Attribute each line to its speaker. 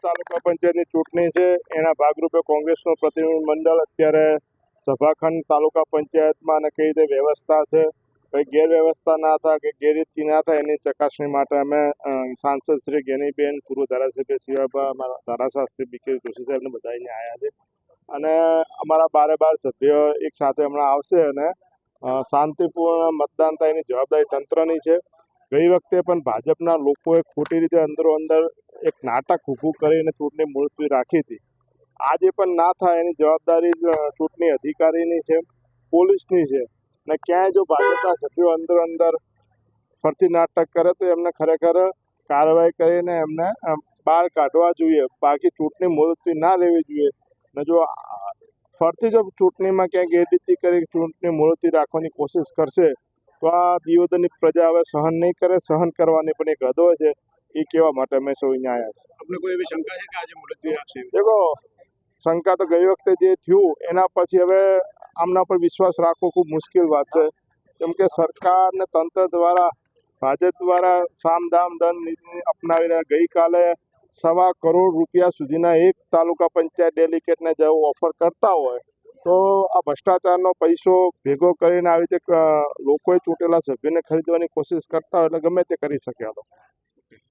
Speaker 1: તાલુકા પંચાયતની ચૂંટણી છે એના ભાગરૂપે કોંગ્રેસનું પ્રતિનિધિ મંડળ અત્યારે સભાખંડ તાલુકા પંચાયતમાં અને કઈ રીતે વ્યવસ્થા છે, કઈ ગેરવ્યવસ્થા ના થાય કે ગેરરીતિ ના થાય એની ચકાસણી માટે અમે સાંસદ શ્રી ગેનીબેન, પૂર્વ ધારાસભ્ય શિવાબા, અમારા ધારાશાસ્ત્રી બી કે જોશી સાહેબને બધા અહીંયા આવ્યા છે અને અમારા 12 સભ્યો એક સાથે હમણાં આવશે અને શાંતિપૂર્ણ મતદાન થાય એની જવાબદારી તંત્રની છે. ગઈ વખતે પણ ભાજપના લોકોએ ખોટી રીતે અંદરો અંદર એક નાટક ઊભું કરીને ચૂંટણી મુલતવી રાખી હતી. આજે પણ ના થાય એની જવાબદારી ચૂંટણી અધિકારીની છે, પોલીસની છે ને ક્યાંય જો ભાજપના સભ્યો અંદર ફરતી નાટક કરે તો એમને ખરેખર કાર્યવાહી કરીને એમને બહાર કાઢવા જોઈએ. બાકી ચૂંટણી મુલતવી ના લેવી જોઈએ ને જો ફરતી જો ચૂંટણીમાં ક્યાંય ગેરરીતિ કરી ચૂંટણી મુલતવી રાખવાની કોશિશ કરશે તો આ દિયોદરની પ્રજા હવે સહન નહીં કરે. સહન કરવાની પણ એક હદ હોય છે, એ કહેવા માટે અમે સૌ અહીંયા આવ્યા છીએ.
Speaker 2: આપને કોઈ એવી શંકા છે કે આજે મુલતવી રાખશે?
Speaker 1: દેખો, શંકા તો ગઈ વખતે જે થયું એના પછી હવે આમના પર વિશ્વાસ રાખવો ખૂબ મુશ્કેલ વાત છે, કેમ કે સરકાર ને તંત્ર દ્વારા ભાજપ દ્વારા સામ દામ દંડ નીતિ અપનાવી રહ્યા. ગઈકાલે 1.25 કરોડ રૂપિયા સુધીના એક તાલુકા પંચાયત ડેલિકેટને જો ઓફર કરતા હોય તો આ ભ્રષ્ટાચારનો પૈસો ભેગો કરીને આવી રીતે લોકોએ ચૂંટેલા સભ્યને ખરીદવાની કોશિશ કરતા હોય એટલે ગમે તે કરી શકે.